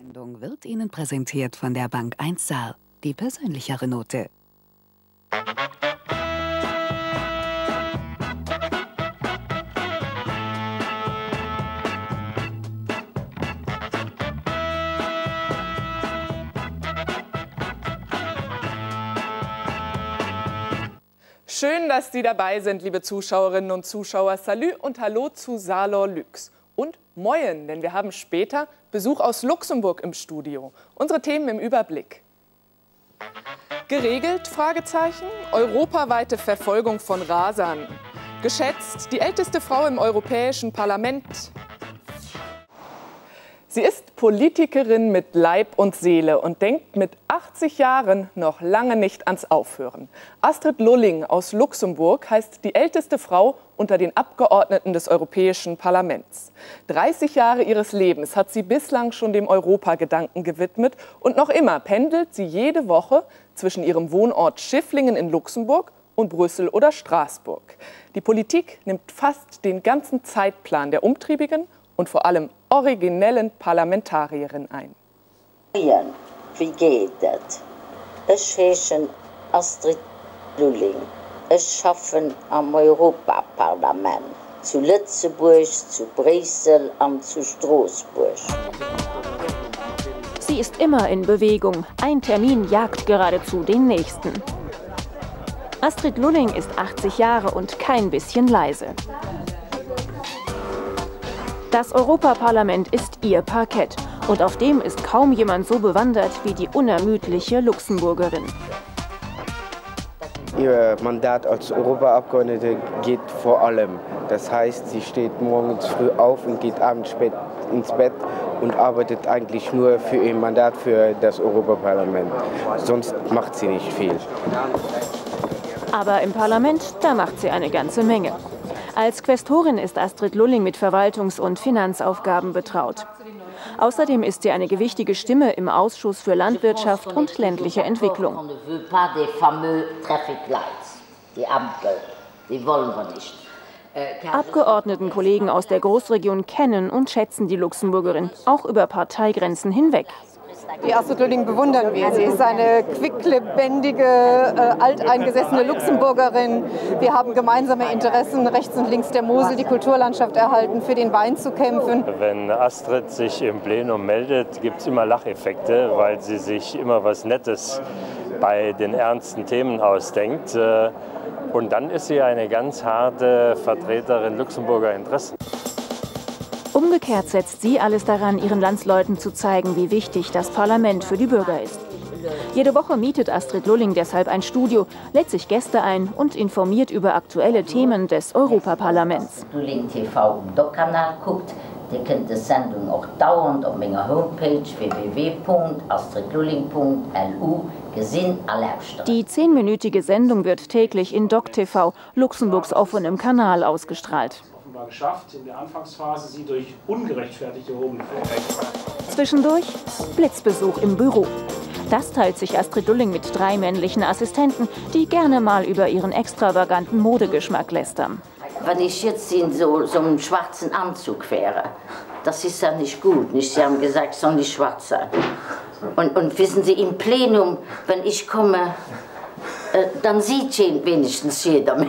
Sendung wird Ihnen präsentiert von der Bank 1 Saar, die persönlichere Note. Schön, dass Sie dabei sind, liebe Zuschauerinnen und Zuschauer. Salü und Hallo zu Saarlor Lüx. Und Moin, denn wir haben später Besuch aus Luxemburg im Studio. Unsere Themen im Überblick. Geregelt? Fragezeichen. Europaweite Verfolgung von Rasern. Geschätzt die älteste Frau im Europäischen Parlament. Sie ist Politikerin mit Leib und Seele und denkt mit 80 Jahren noch lange nicht ans Aufhören. Astrid Lulling aus Luxemburg heißt die älteste Frau unter den Abgeordneten des Europäischen Parlaments. 30 Jahre ihres Lebens hat sie bislang schon dem Europagedanken gewidmet und noch immer pendelt sie jede Woche zwischen ihrem Wohnort Schifflingen in Luxemburg und Brüssel oder Straßburg. Die Politik nimmt fast den ganzen Zeitplan der umtriebigen und vor allem originellen Parlamentarierin ein. Wie geht das? Ich heiße Astrid Lulling. Ich arbeite am Europaparlament. Zu Lützeburg, zu Brüssel und zu Straßburg. Sie ist immer in Bewegung. Ein Termin jagt geradezu den nächsten. Astrid Lulling ist 80 Jahre und kein bisschen leise. Das Europaparlament ist ihr Parkett und auf dem ist kaum jemand so bewandert wie die unermüdliche Luxemburgerin. Ihr Mandat als Europaabgeordnete geht vor allem. Das heißt, sie steht morgens früh auf und geht abends spät ins Bett und arbeitet eigentlich nur für ihr Mandat für das Europaparlament. Sonst macht sie nicht viel. Aber im Parlament, da macht sie eine ganze Menge. Als Quästorin ist Astrid Lulling mit Verwaltungs- und Finanzaufgaben betraut. Außerdem ist sie eine gewichtige Stimme im Ausschuss für Landwirtschaft und ländliche Entwicklung. Die Ampel, die wollen wir nicht. Abgeordnetenkollegen aus der Großregion kennen und schätzen die Luxemburgerin, auch über Parteigrenzen hinweg. Die Astrid Lulling bewundern wir. Sie ist eine quicklebendige, alteingesessene Luxemburgerin. Wir haben gemeinsame Interessen, rechts und links der Mosel, die Kulturlandschaft erhalten, für den Wein zu kämpfen. Wenn Astrid sich im Plenum meldet, gibt es immer Lacheffekte, weil sie sich immer was Nettes bei den ernsten Themen ausdenkt. Und dann ist sie eine ganz harte Vertreterin luxemburger Interessen. Umgekehrt setzt sie alles daran, ihren Landsleuten zu zeigen, wie wichtig das Parlament für die Bürger ist. Jede Woche mietet Astrid Lulling deshalb ein Studio, lädt sich Gäste ein und informiert über aktuelle Themen des Europaparlaments. Lulling TV im Doc-Kanal guckt, der kennt die Sendung auch dauernd auf meiner Homepage www.astridlulling.lu gesehen alle Abstand. Die 10-minütige Sendung wird täglich in Doc TV, Luxemburgs offenem Kanal, ausgestrahlt. Geschafft, in der Anfangsphase sie durch ungerechtfertigte Hohenfähigkeit. Zwischendurch Blitzbesuch im Büro. Das teilt sich Astrid Lulling mit 3 männlichen Assistenten, die gerne mal über ihren extravaganten Modegeschmack lästern. Wenn ich jetzt in so einem schwarzen Anzug wäre, das ist ja nicht gut. Sie haben gesagt, es soll nicht schwarz sein. Und wissen Sie, im Plenum, wenn ich komme, dann sieht wenigstens jeder mich.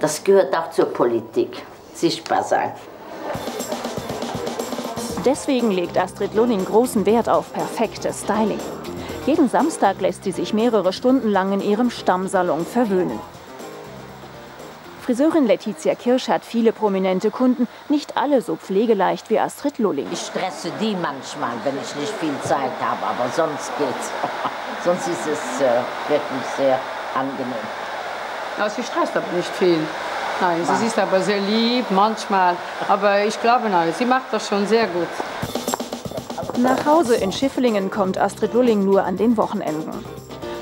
Das gehört auch zur Politik, sichtbar sein. Deswegen legt Astrid Lulling großen Wert auf perfektes Styling. Jeden Samstag lässt sie sich mehrere Stunden lang in ihrem Stammsalon verwöhnen. Friseurin Letizia Kirsch hat viele prominente Kunden, nicht alle so pflegeleicht wie Astrid Lulling. Ich stresse die manchmal, wenn ich nicht viel Zeit habe, aber sonst geht's. Sonst ist es wirklich sehr angenehm. Ja, sie stresst aber nicht viel. Nein, sie ist aber sehr lieb, manchmal. Aber ich glaube, nein, sie macht das schon sehr gut. Nach Hause in Schifflingen kommt Astrid Lulling nur an den Wochenenden.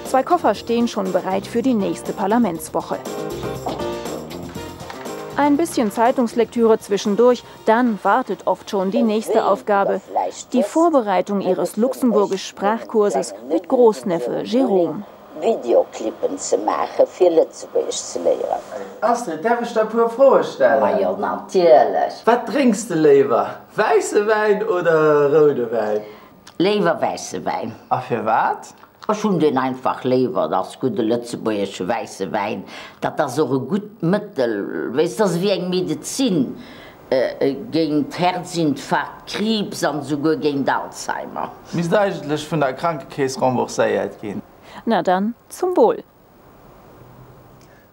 2 Koffer stehen schon bereit für die nächste Parlamentswoche. Ein bisschen Zeitungslektüre zwischendurch, dann wartet oft schon die nächste Aufgabe. Die Vorbereitung ihres Luxemburgisch-Sprachkurses mit Großneffe Jérôme. Videoclippen zu machen, für Lützeburg zu lehren. Astrid, darf ich da pur vorstellen? Ja, natürlich. Was trinkst du lieber? Weiße Wein oder rote Wein? Lieber weiße Wein. Ach, für was? Ich schon den einfach lieber, das gute Lützeburgische weiße Wein. Das ist auch ein gutes Mittel. Weißt du, das ist wie eine Medizin. Gegen Herzinfarkt, Krebs und sogar gegen Alzheimer. Wie ist eigentlich von der Krankenkasse remboursiert gehen? Na dann, zum Wohl.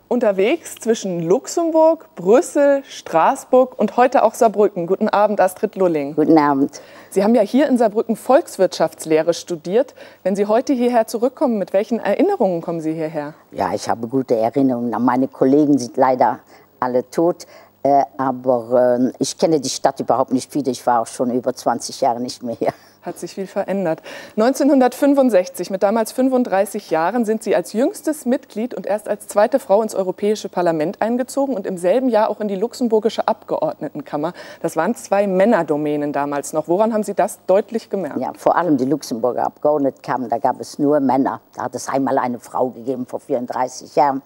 Unterwegs zwischen Luxemburg, Brüssel, Straßburg und heute auch Saarbrücken. Guten Abend, Astrid Lulling. Guten Abend. Sie haben ja hier in Saarbrücken Volkswirtschaftslehre studiert. Wenn Sie heute hierher zurückkommen, mit welchen Erinnerungen kommen Sie hierher? Ja, ich habe gute Erinnerungen. Meine Kollegen sind leider alle tot. Aber ich kenne die Stadt überhaupt nicht wieder. Ich war auch schon über 20 Jahre nicht mehr hier. Hat sich viel verändert. 1965, mit damals 35 Jahren, sind Sie als jüngstes Mitglied und erst als zweite Frau ins Europäische Parlament eingezogen und im selben Jahr auch in die luxemburgische Abgeordnetenkammer. Das waren 2 Männerdomänen damals noch. Woran haben Sie das deutlich gemerkt? Ja, vor allem die Luxemburger Abgeordnetenkammer, da gab es nur Männer. Da hat es einmal eine Frau gegeben vor 34 Jahren.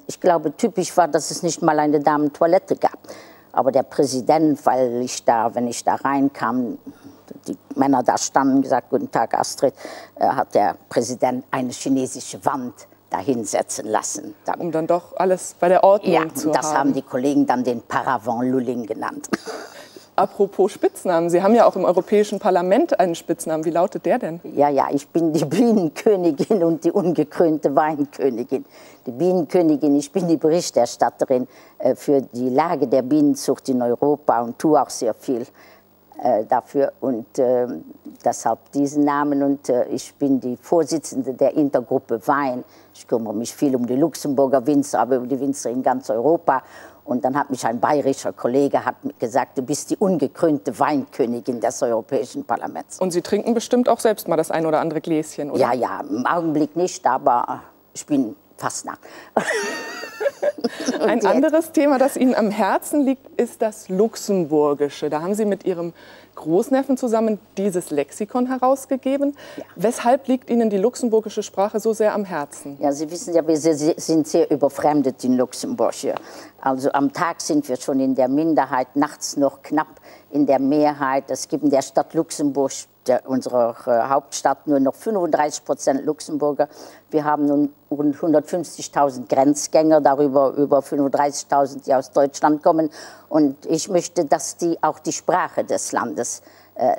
Ich glaube, typisch war, dass es nicht mal eine Damentoilette gab. Aber der Präsident, weil wenn ich da reinkam, die Männer da standen und gesagt, guten Tag Astrid, hat der Präsident eine chinesische Wand dahinsetzen lassen. Um dann doch alles bei der Ordnung zu haben. Ja, das haben die Kollegen dann den Paravent Lulling genannt. Apropos Spitznamen, Sie haben ja auch im Europäischen Parlament einen Spitznamen. Wie lautet der denn? Ja, ich bin die Bienenkönigin und die ungekrönte Weinkönigin. Die Bienenkönigin, ich bin die Berichterstatterin für die Lage der Bienenzucht in Europa und tue auch sehr viel dafür. Und deshalb diesen Namen. Und ich bin die Vorsitzende der Intergruppe Wein. Ich kümmere mich viel um die Luxemburger Winzer, aber um die Winzer in ganz Europa. Und dann hat mich ein bayerischer Kollege gesagt, du bist die ungekrönte Weinkönigin des Europäischen Parlaments. Und Sie trinken bestimmt auch selbst mal das ein oder andere Gläschen, oder? Ja, im Augenblick nicht, aber ich bin fast nah. Ein anderes Thema, das Ihnen am Herzen liegt, ist das Luxemburgische. Da haben Sie mit Ihrem Großneffen zusammen dieses Lexikon herausgegeben. Ja. Weshalb liegt Ihnen die luxemburgische Sprache so sehr am Herzen? Ja, Sie wissen ja, wir sind sehr überfremdet in Luxemburg hier. Also am Tag sind wir schon in der Minderheit, nachts noch knapp in der Mehrheit. Es gibt in der Stadt Luxemburg, unserer Hauptstadt, nur noch 35% Luxemburger. Wir haben nun rund 150.000 Grenzgänger, darüber über 35.000, die aus Deutschland kommen. Und ich möchte, dass die auch die Sprache des Landes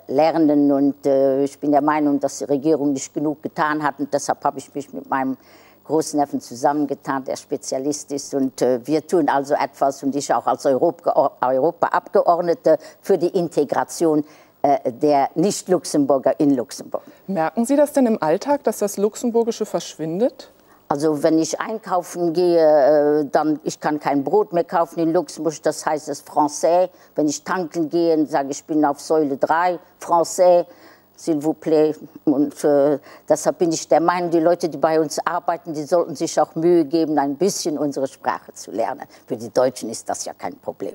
lernen. Und ich bin der Meinung, dass die Regierung nicht genug getan hat. Und deshalb habe ich mich mit meinem Großneffen zusammengetan, der Spezialist ist. Und wir tun also etwas, und ich auch als Europaabgeordnete, für die Integration der Nicht-Luxemburger in Luxemburg. Merken Sie das denn im Alltag, dass das Luxemburgische verschwindet? Also wenn ich einkaufen gehe, ich kann kein Brot mehr kaufen in Luxemburg, das heißt es Français. Wenn ich tanken gehe, sage ich bin auf Säule 3, Français, s'il vous plaît. Und deshalb bin ich der Meinung, die Leute, die bei uns arbeiten, die sollten sich auch Mühe geben, ein bisschen unsere Sprache zu lernen. Für die Deutschen ist das ja kein Problem.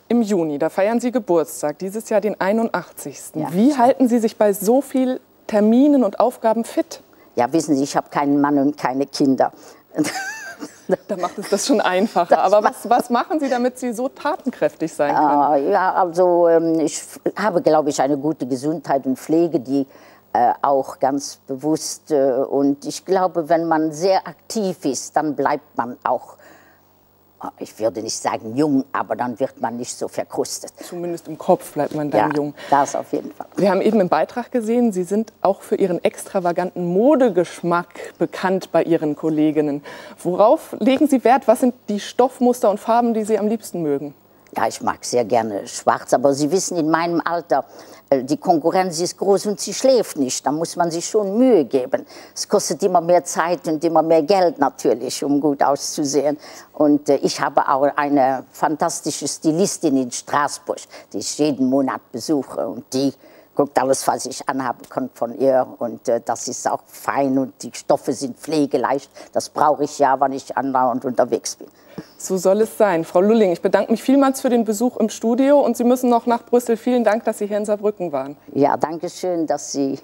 Im Juni, da feiern Sie Geburtstag, dieses Jahr den 81. Ja. Wie halten Sie sich bei so vielen Terminen und Aufgaben fit? Ja, wissen Sie, ich habe keinen Mann und keine Kinder. Da macht es das schon einfacher. Aber was machen Sie, damit Sie so tatenkräftig sein können? Ja, also ich habe, glaube ich, eine gute Gesundheit und Pflege, die auch ganz bewusst. Und ich glaube, wenn man sehr aktiv ist, dann bleibt man auch, ich würde nicht sagen jung, aber dann wird man nicht so verkrustet. Zumindest im Kopf bleibt man dann jung. Das auf jeden Fall. Wir haben eben im Beitrag gesehen, Sie sind auch für Ihren extravaganten Modegeschmack bekannt bei Ihren Kolleginnen. Worauf legen Sie Wert? Was sind die Stoffmuster und Farben, die Sie am liebsten mögen? Ja, ich mag sehr gerne schwarz, aber Sie wissen, in meinem Alter, die Konkurrenz ist groß und sie schläft nicht. Da muss man sich schon Mühe geben. Es kostet immer mehr Zeit und immer mehr Geld natürlich, um gut auszusehen. Und ich habe auch eine fantastische Stilistin in Straßburg, die ich jeden Monat besuche. Und die guckt alles, was ich anhabe, kommt von ihr. Und das ist auch fein und die Stoffe sind pflegeleicht. Das brauche ich ja, wenn ich andauernd unterwegs bin. So soll es sein. Frau Lulling, ich bedanke mich vielmals für den Besuch im Studio und Sie müssen noch nach Brüssel. Vielen Dank, dass Sie hier in Saarbrücken waren. Ja, danke schön, dass Sie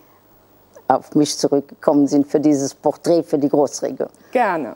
auf mich zurückgekommen sind für dieses Porträt für die Großregion. Gerne.